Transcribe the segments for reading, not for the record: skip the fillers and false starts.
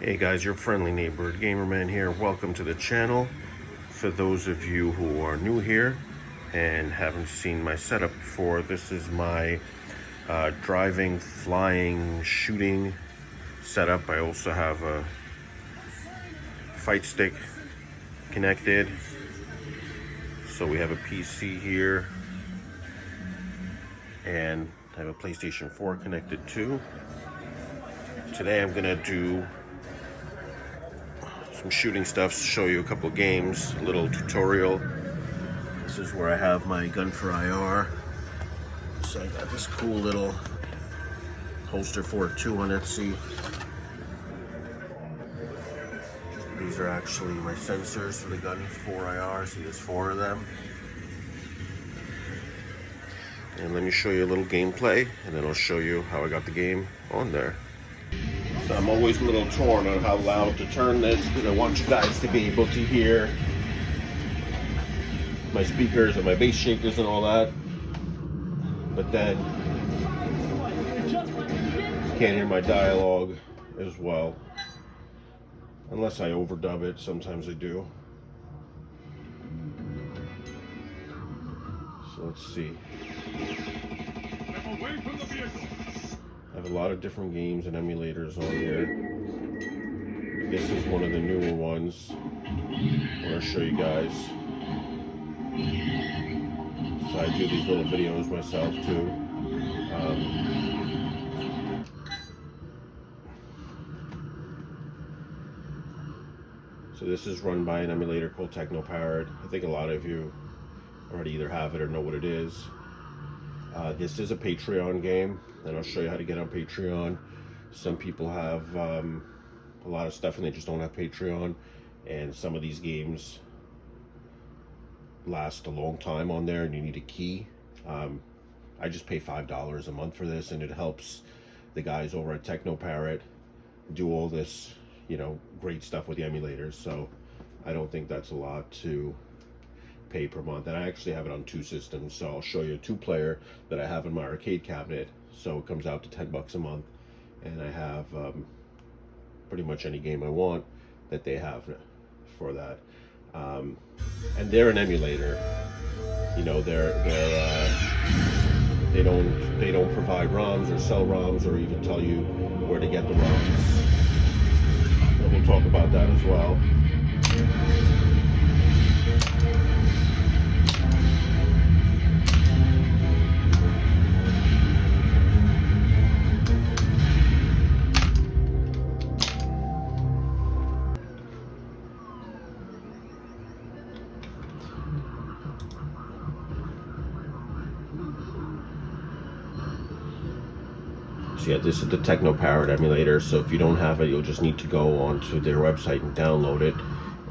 Hey guys, your friendly neighbor Gamerman here. Welcome to the channel. For those of you who are new here and haven't seen my setup before, this is my driving, flying, shooting setup. I also have a fight stick connected. So we have a PC here and I have a PlayStation 4 connected too. Today I'm gonna do some shooting stuff, show you a couple of games, a little tutorial. This is where I have my gun for IR. So I got this cool little holster for it too on Etsy. These are actually my sensors for the gun for IR. See, there's 4 of them. And let me show you a little gameplay, and then I'll show you how I got the game on there. So I'm always a little torn on how loud to turn this because I want you guys to be able to hear my speakers and my bass shakers and all that. But then you can't hear my dialogue as well. Unless I overdub it, sometimes I do. So let's see. Away from the vehicle. I have a lot of different games and emulators on here. This is one of the newer ones I want to show you guys. So I do these little videos myself too. So this is run by an emulator called teknoparrot. I think a lot of you already either have it or know what it is. This is a Patreon game, and I'll show you how to get on Patreon. Some people have a lot of stuff and they just don't have Patreon, and some of these games last a long time on there and you need a key. I just pay $5 a month for this, and it helps the guys over at teknoparrot do all this, you know, great stuff with the emulators. So I don't think that's a lot to pay per month, and I actually have it on 2 systems. So I'll show you a 2-player that I have in my arcade cabinet, so it comes out to $10 a month, and I have pretty much any game I want that they have for that. And they're an emulator, you know. They don't provide ROMs or sell ROMs or even tell you where to get the ROMs. But we'll talk about that as well. So yeah, this is the teknoparrot emulator. So if you don't have it, you'll just need to go onto their website and download it,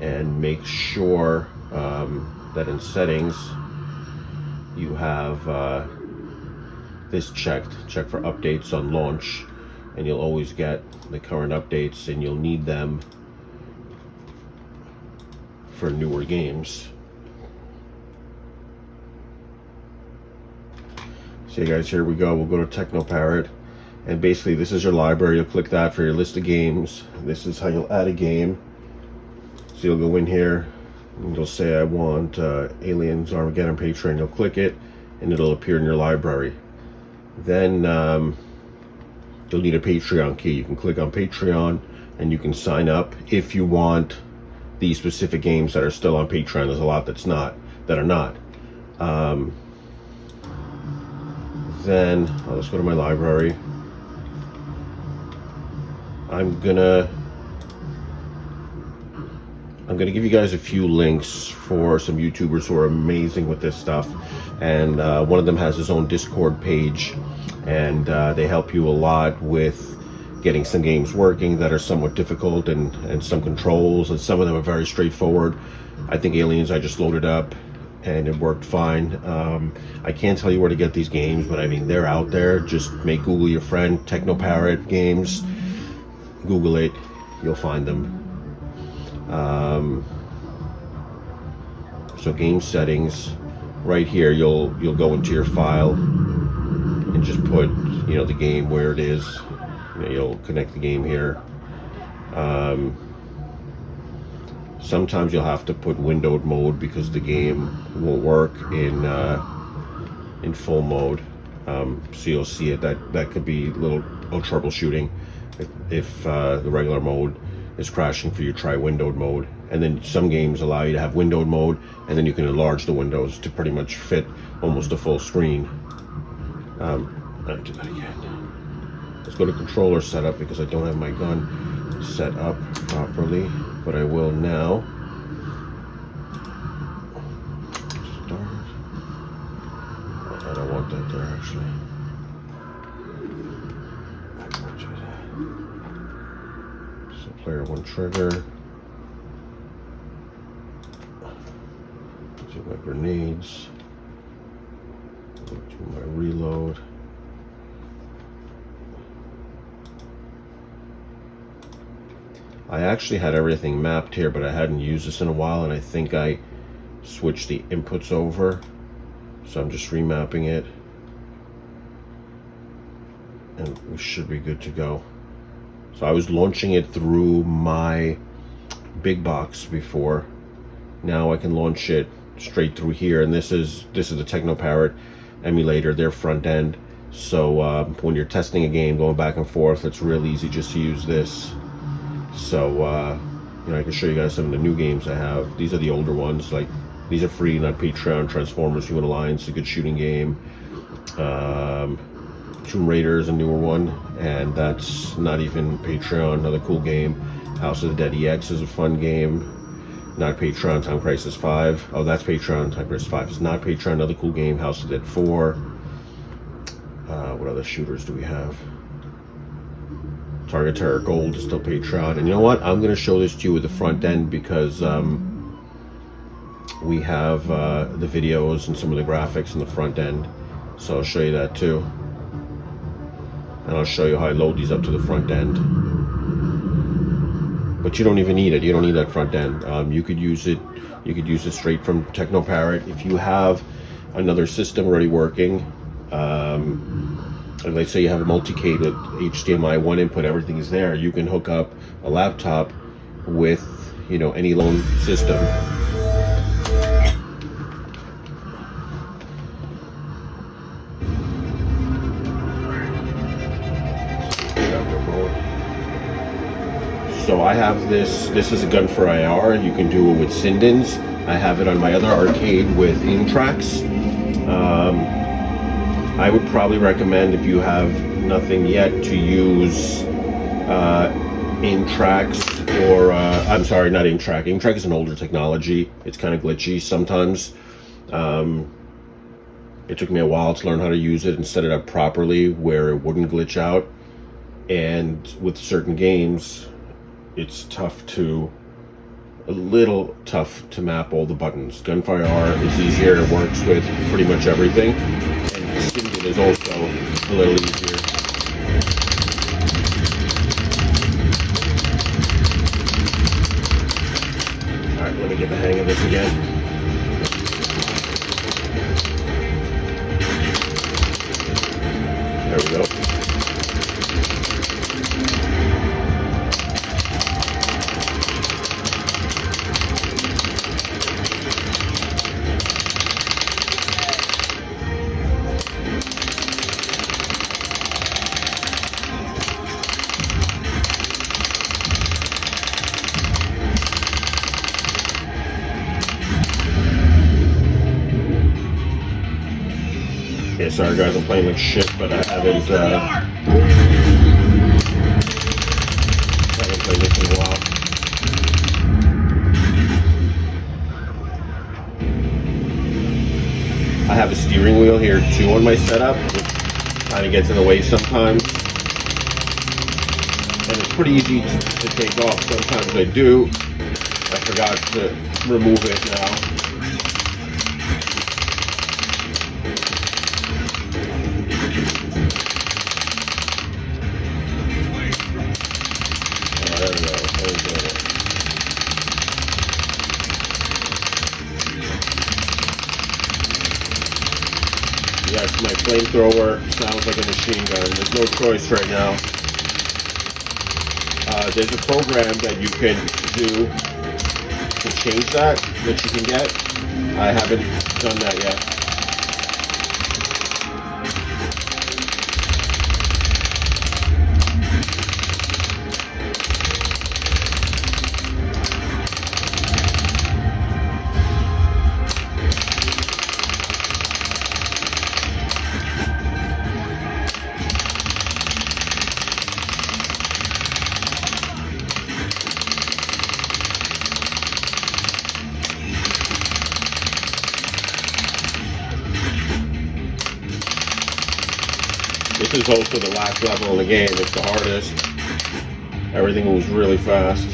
and make sure that in settings you have this checked. Check for updates on launch, and you'll always get the current updates, and you'll need them for newer games. So guys, here we go. We'll go to teknoparrot. And basically this is your library. You'll click that for your list of games. This is how you'll add a game. So you'll go in here and you'll say I want Aliens Armageddon Patreon. You'll click it and it'll appear in your library. Then you'll need a Patreon key. You can click on Patreon and you can sign up if you want these specific games that are still on Patreon. There's a lot that are not. Then let's go to my library. I'm gonna give you guys a few links for some YouTubers who are amazing with this stuff, and one of them has his own Discord page, and they help you a lot with getting some games working that are somewhat difficult, and some controls, and some of them are very straightforward. I think Aliens I just loaded up and it worked fine. I can't tell you where to get these games, but I mean, they're out there. Just make Google your friend teknoparrot games. Google it, you'll find them. So game settings, right here, you'll go into your file and just put, you know, the game where it is. You know, you'll connect the game here, Sometimes you'll have to put windowed mode because the game won't work in full mode. So you'll see it. That could be a little troubleshooting. If the regular mode is crashing for you, try windowed mode. And then some games allow you to have windowed mode, and then you can enlarge the windows to pretty much fit almost a full screen. I'll do that again. Let's go to controller setup because I don't have my gun set up properly, but I will now. Start. I don't want that there actually. So player one trigger. Do my grenades. Do my reload. I actually had everything mapped here, but I hadn't used this in a while, and I think I switched the inputs over. So I'm just remapping it. And we should be good to go. So I was launching it through my big box before. Now I can launch it straight through here, and this is the teknoparrot emulator, their front end. So when you're testing a game, going back and forth, it's real easy just to use this. So you know, I can show you guys some of the new games I have. These are the older ones. Like, these are free, not Patreon. Transformers: Human Alliance, a good shooting game. Tomb Raider is a newer one, and that's not even Patreon. Another cool game. House of the Dead EX is a fun game. Not Patreon. Time Crisis 5. Oh, that's Patreon. Time Crisis 5 is not Patreon. Another cool game. House of the Dead 4. What other shooters do we have? Target Terror Gold is still Patreon. And you know what? I'm going to show this to you with the front end because we have the videos and some of the graphics in the front end. So I'll show you that too. And I'll show you how I load these up to the front end. But you don't even need it. You don't need that front end. You could use it. You could use it straight from teknoparrot. If you have another system already working, and let's say you have a multicade with HDMI, one input, everything is there. You can hook up a laptop with, you know, any lone system. So I have this is a gun for IR. You can do it with Sindens. I have it on my other arcade with aimtracks. I would probably recommend, if you have nothing yet, to use aimtracks, or I'm sorry, not aimtrack. Aimtrack is an older technology. It's kind of glitchy sometimes. It took me a while to learn how to use it and set it up properly where it wouldn't glitch out. And with certain games, it's a little tough to map all the buttons. Gunfire R is easier. It works with pretty much everything. And Sinden is also a little easier. All right, let me get the hang of this again. There we go. Okay, sorry guys, I'm playing like shit, but I haven't played this in a while. I have a steering wheel here too on my setup, which kind of gets in the way sometimes. And it's pretty easy to take off. Sometimes I do. I forgot to remove it now. There we go. Yes, my flamethrower sounds like a machine gun. There's no choice right now. There's a program that you can do to change that you can get. I haven't done that yet. This is also the last level in the game. It's the hardest. Everything moves really fast.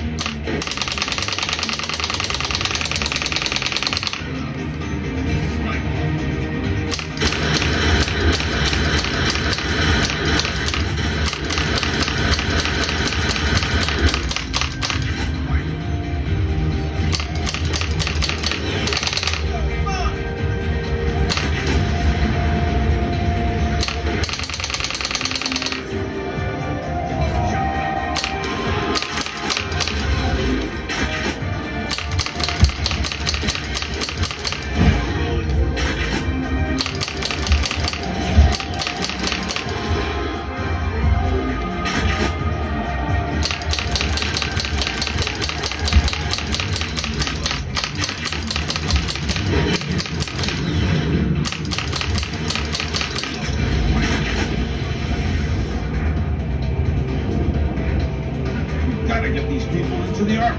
Gotta get these people into the ark.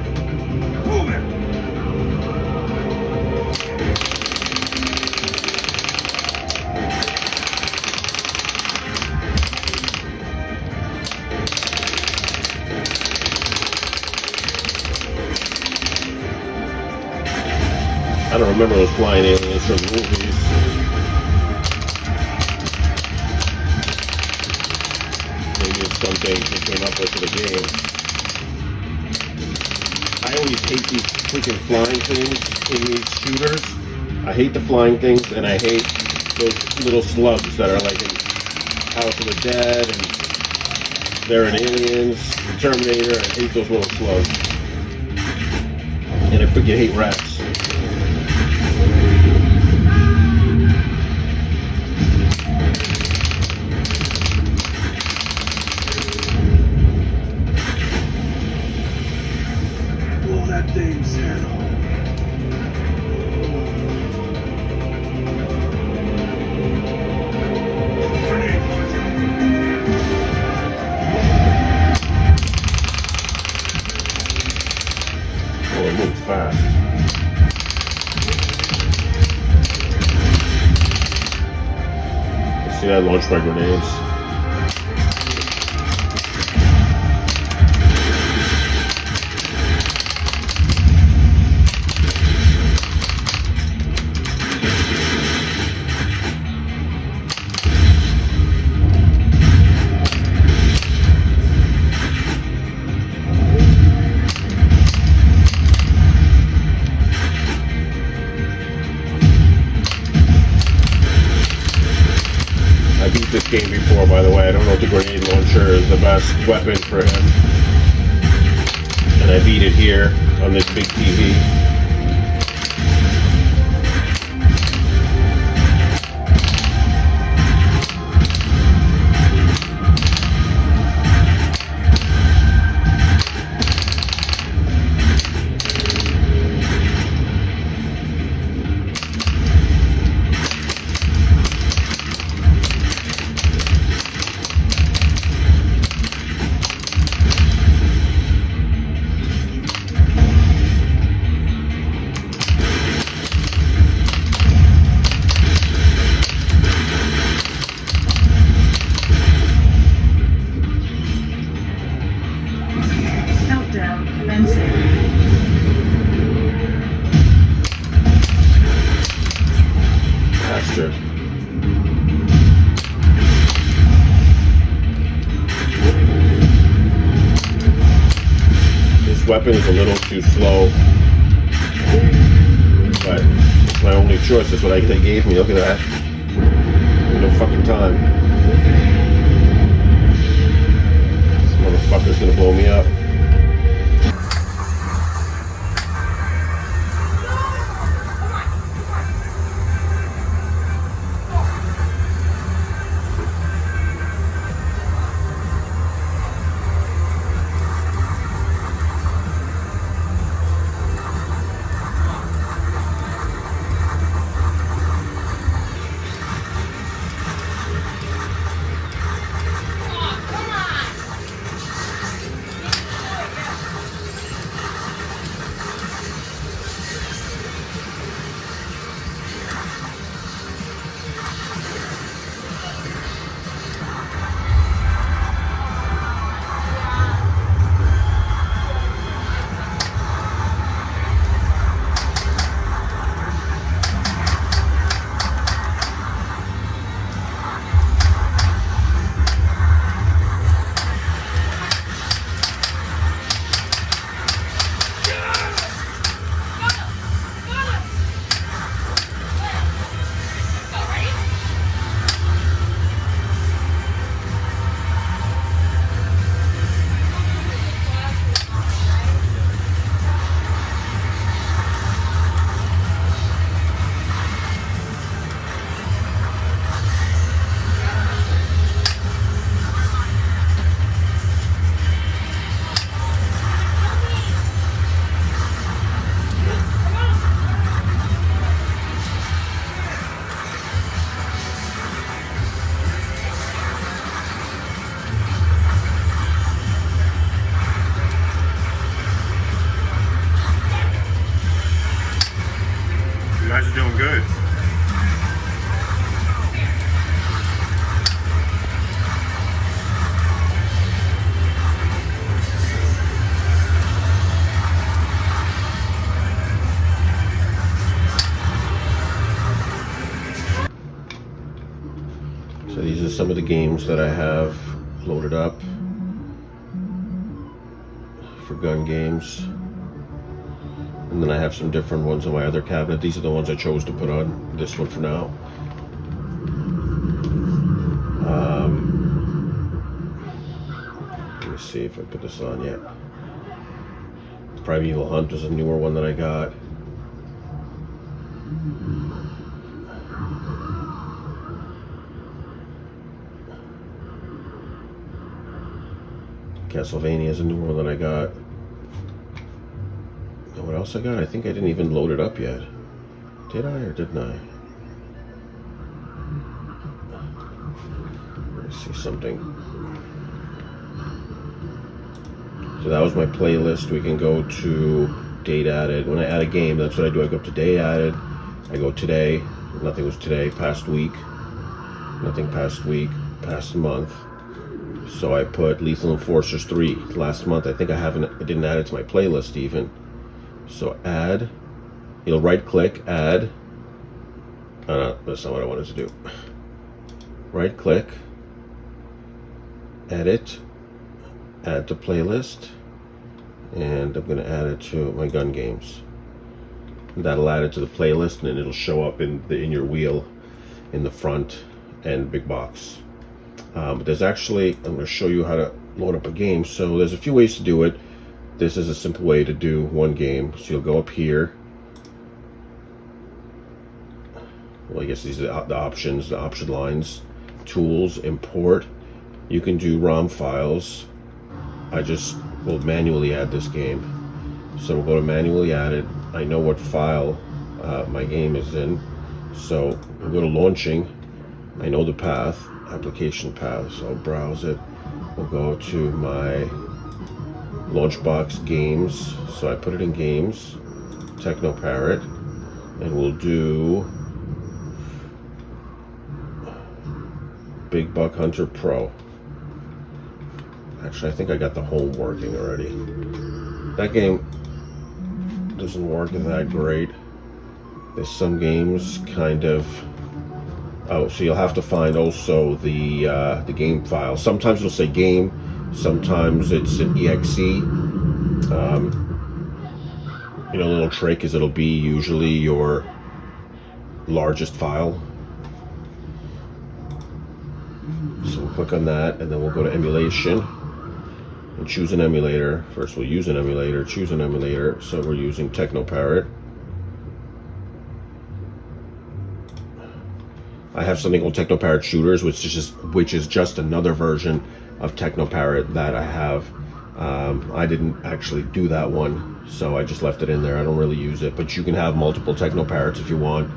Move it! I don't remember those flying aliens from the movies. Maybe it's something they came up with for the game. I always hate these freaking flying things in these shooters. I hate the flying things, and I hate those little slugs that are like in House of the Dead, and they're in Aliens, Terminator. I hate those little slugs. And I freaking hate rats. Blow that thing's head off. Oh, it moves fast. See, I launched my grenades. I beat this game before, by the way. I don't know if the grenade launcher is the best weapon for him. And I beat it here on this big TV. Countdown commencing. Bastard. This weapon is a little too slow, but it's my only choice. That's what they gave me. Look at that. No fucking time. This motherfucker's gonna blow me up. some of the games that I have loaded up for gun games. And then I have some different ones on my other cabinet. These are the ones I chose to put on this one for now. Let me see if I put this on yet. Primeval Hunt is a newer one that I got. Castlevania is a newer one that I got. And what else I got? I think I didn't even load it up yet. Did I or didn't I? Let me see something. So that was my playlist. We can go to date added. When I add a game, that's what I do. I go up to date added. I go today. Nothing was today. Past week. Nothing past week. Past month. So I put Lethal Enforcers 3 last month. I think I didn't add it to my playlist even. So add. You'll right click, add. Oh, no, that's not what I wanted to do. Right click, edit, add to playlist, and I'm going to add it to my gun games. That'll add it to the playlist, and then it'll show up in your wheel in the front and big box. But there's actually, I'm going to show you how to load up a game. So there's a few ways to do it. This is a simple way to do one game. So you'll go up here. Well, I guess these are the options, the option lines. Tools, import. You can do ROM files. I just will manually add this game. So we'll go to manually add it. I know what file my game is in. So we'll go to launching. I know the path, application path. So I'll browse it. We'll go to my Launchbox games. So I put it in games, teknoparrot, and we'll do Big Buck Hunter Pro. Actually, I think I got the home working already. That game doesn't work that great. There's some games kind of. Oh, so you'll have to find also the game file. Sometimes it'll say game, sometimes it's an exe. You know, a little trick is it'll be usually your largest file. So we'll click on that, and then we'll go to emulation and choose an emulator. First we'll use an emulator, choose an emulator. So we're using teknoparrot. I have something called teknoparrot shooters, which is just another version of teknoparrot that I have. I didn't actually do that one, so I just left it in there. I don't really use it, but you can have multiple teknoparrots if you want,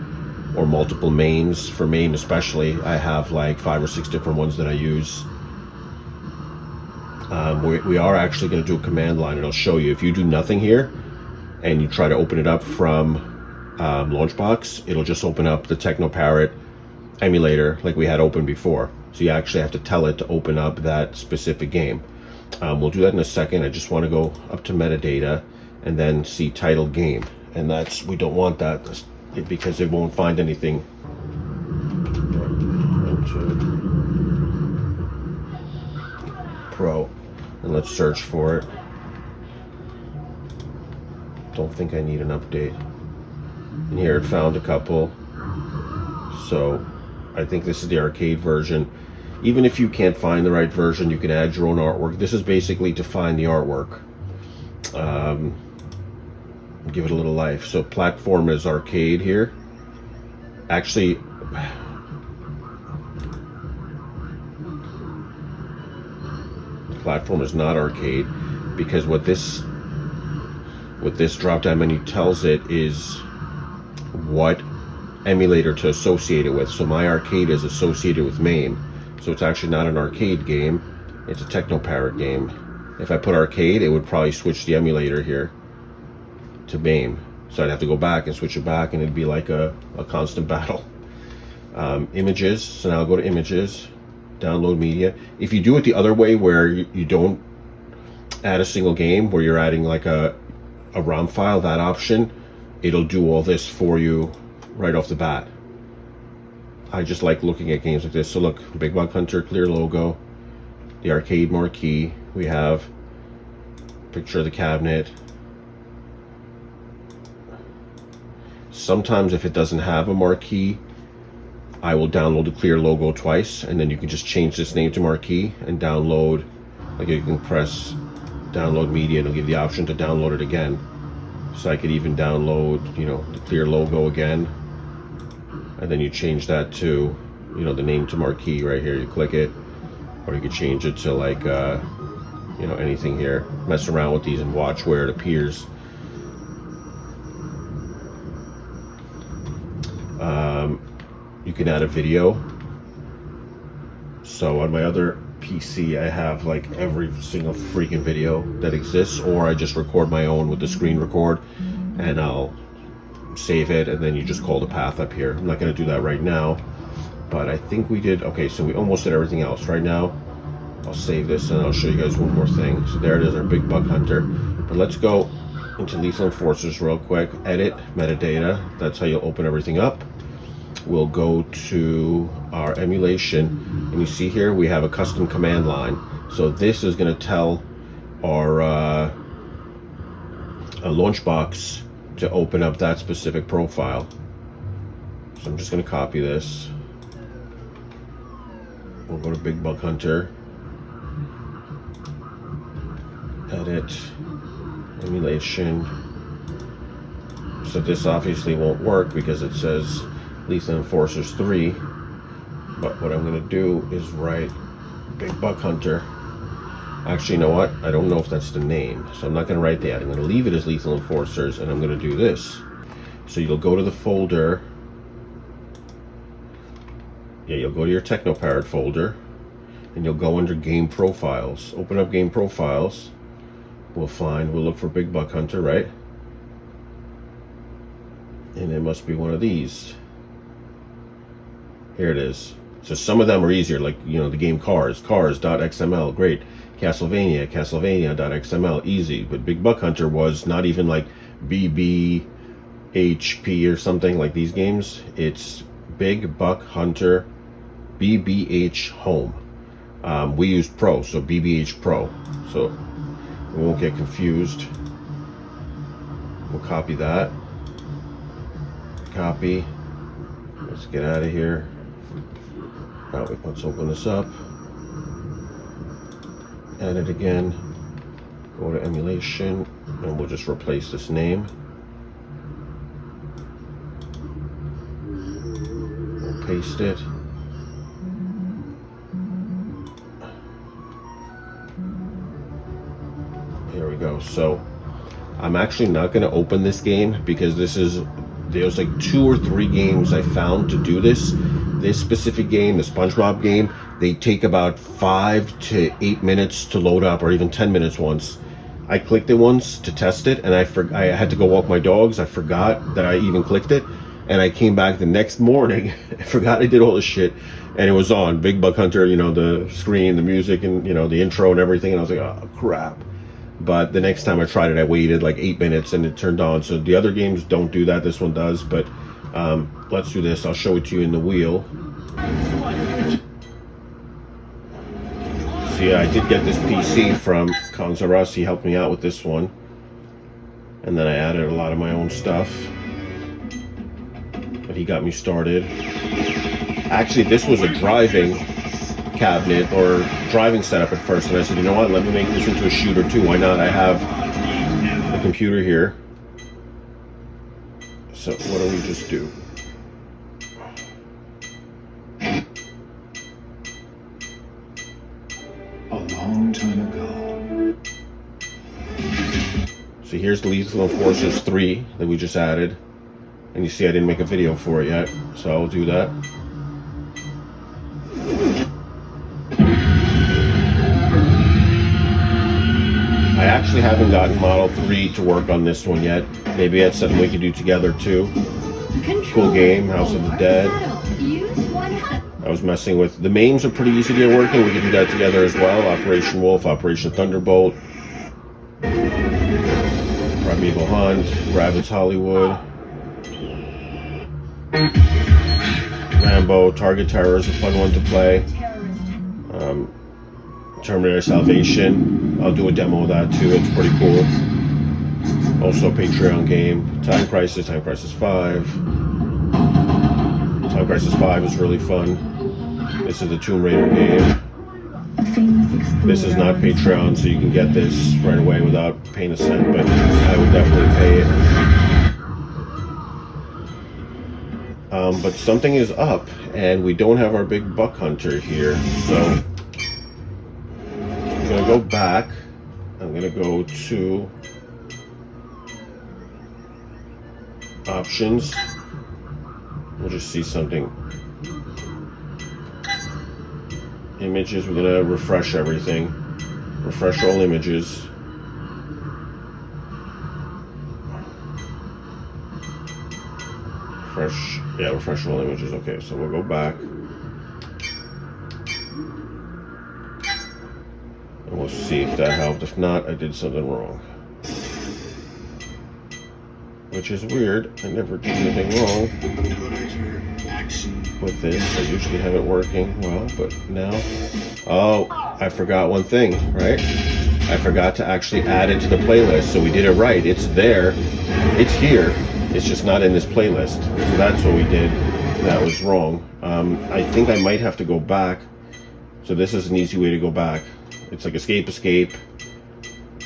or multiple mains. For main especially, I have like 5 or 6 different ones that I use. We are actually going to do a command line, and I'll show you. If you do nothing here and you try to open it up from Launchbox, it'll just open up the teknoparrot emulator like we had open before. So you actually have to tell it to open up that specific game. We'll do that in a second. I just want to go up to metadata and then see title game, and we don't want that because it won't find anything. Pro, and let's search for it. Don't think I need an update. And here it found a couple. So I think this is the arcade version. Even if you can't find the right version, you can add your own artwork. This is basically to find the artwork. Give it a little life. So platform is arcade here. Actually, platform is not arcade, because what this drop-down menu tells it is what emulator to associate it with. So my arcade is associated with MAME. So it's actually not an arcade game, it's a teknoparrot game. If I put arcade, it would probably switch the emulator here to MAME. So I'd have to go back and switch it back, and it'd be like a constant battle. Images, so now I'll go to images, download media. If you do it the other way, where you don't add a single game, where you're adding like a ROM file, that option, it'll do all this for you right off the bat. I just like looking at games like this. So look, Big Buck Hunter, clear logo, the arcade marquee. We have picture of the cabinet. Sometimes if it doesn't have a marquee, I will download the clear logo twice, and then you can just change this name to marquee and download. Like you can press download media and it'll give you the option to download it again. So I could even download, you know, the clear logo again, and then you change that to, you know, the name to marquee right here. You click it, or you could change it to like, you know, anything here. Mess around with these and watch where it appears. You can add a video. So on my other PC, I have like every single freaking video that exists, or I just record my own with the screen record, and I'll save it, and then you just call the path up here. I'm not going to do that right now, but I think we did. Okay, so we almost did everything else. Right now, I'll save this and I'll show you guys one more thing. So there it is, our Big Buck Hunter. But let's go into Lethal Enforcers real quick. Edit, metadata. That's how you'll open everything up. We'll go to our emulation, and you see here we have a custom command line. So this is going to tell our launch box to open up that specific profile. So I'm just going to copy this. We'll go to Big Buck Hunter, edit, emulation. So this obviously won't work because it says Lethal Enforcers 3, but what I'm going to do is write Big Buck Hunter. Actually, you know what? I don't know if that's the name, so I'm not going to write that. I'm going to leave it as Lethal Enforcers, and I'm going to do this. So you'll go to the folder. Yeah, you'll go to your teknoparrot folder, and you'll go under Game Profiles. Open up Game Profiles. We'll look for Big Buck Hunter, right? And it must be one of these. Here it is. So some of them are easier, like, you know, the game cars.xml, great. Castlevania.xml, easy. But Big Buck Hunter was not even like BBHP or something like these games. It's Big Buck Hunter BBH Home. We used Pro, so BBH Pro. So we won't get confused. We'll copy that. Copy. Let's get out of here. Now let's open this up. Edit again. Go to emulation, and we'll just replace this name. We'll paste it. Here we go. So I'm actually not going to open this game because there's like 2 or 3 games I found to do this. This specific game, the SpongeBob game, they take about 5 to 8 minutes to load up, or even 10 minutes once. I clicked it once to test it, and I had to go walk my dogs. I forgot that I even clicked it, and I came back the next morning. I forgot I did all this shit, and it was on Big Buck Hunter. You know, the screen, the music, and you know the intro and everything. And I was like, oh crap. But the next time I tried it, I waited like 8 minutes and it turned on. So the other games don't do that. This one does. But let's do this. I'll show it to you in the wheel. So yeah, I did get this PC from Kanzaras. He helped me out with this one. And then I added a lot of my own stuff. But he got me started. Actually, this was a driving cabinet or driving setup at first, and I said, you know what, let me make this into a shooter too. Why not? I have a computer here, so what do we just do? A long time ago. So here's the Lethal Enforcers 3 that we just added, and you see I didn't make a video for it yet, so I'll do that. I actually haven't gotten Model 3 to work on this one yet. Maybe that's something we could do together too. Cool game, House of the Dead. I was messing with, the mains are pretty easy to get working. We could do that together as well. Operation Wolf, Operation Thunderbolt, Primeval Hunt, Rabbits Hollywood. Rambo, Target Terror is a fun one to play. Terminator Salvation, I'll do a demo of that too, it's pretty cool. Also a Patreon game. Time Crisis 5. Time Crisis 5 is really fun. This is the Tomb Raider game. This is not Patreon, so you can get this right away without paying a cent, but I would definitely pay it. But something is up, and we don't have our big buck hunter here, so I'm gonna go back. I'm gonna go to options. We'll just see something. Images, we're gonna refresh everything. Refresh all images. Refresh all images. Okay, so we'll go back. And we'll see if that helped. If not, I did something wrong. Which is weird. I never did anything wrong with this. I usually have it working well, but now... Oh, I forgot one thing, right? I forgot to actually add it to the playlist. So we did it right. It's there. It's here. It's just not in this playlist. So that's what we did. That was wrong. I think I might have to go back. So this is an easy way to go back. It's like escape,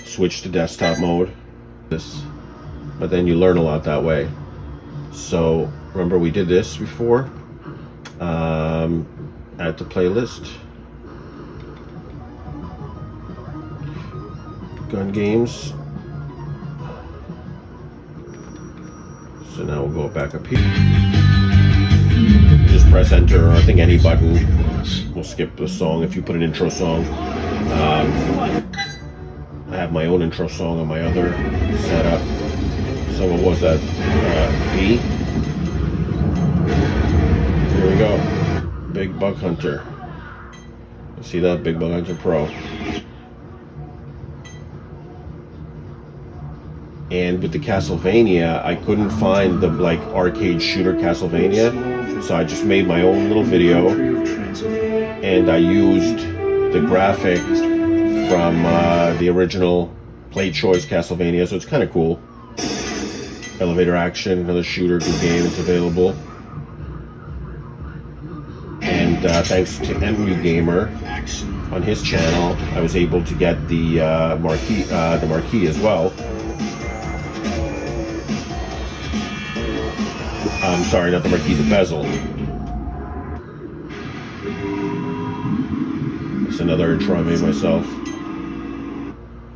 switch to desktop mode. But then you learn a lot that way. So remember we did this before. Add to playlist. Gun games. So now we'll go back up here. Just press enter, or I think any button. We'll skip the song if you put an intro song. I have my own intro song on my other setup. So what was that? B. Here we go. Big Buck Hunter. See that? Big Buck Hunter Pro. And with the Castlevania, I couldn't find the like arcade shooter Castlevania, so I just made my own little video, and I used the graphics from the original Play Choice Castlevania, so it's kind of cool. Elevator Action, another shooter, good game, is available. And thanks to MU Gamer on his channel, I was able to get the marquee as well. I'm sorry, not the marquee, the bezel. It's another intro I made myself.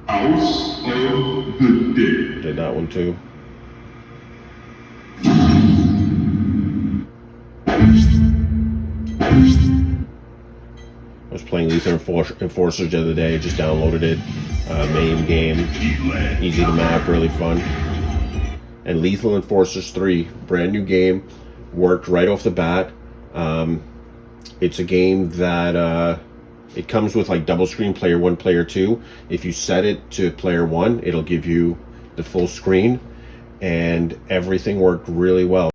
House of the Dead. Did that one too. I was playing Lethal Enforcers the other day, just downloaded it. Main game, easy to map, really fun. And Lethal Enforcers 3, brand new game, worked right off the bat. It's a game that it comes with like double screen, player 1, player 2. If you set it to player 1, it'll give you the full screen, and everything worked really well.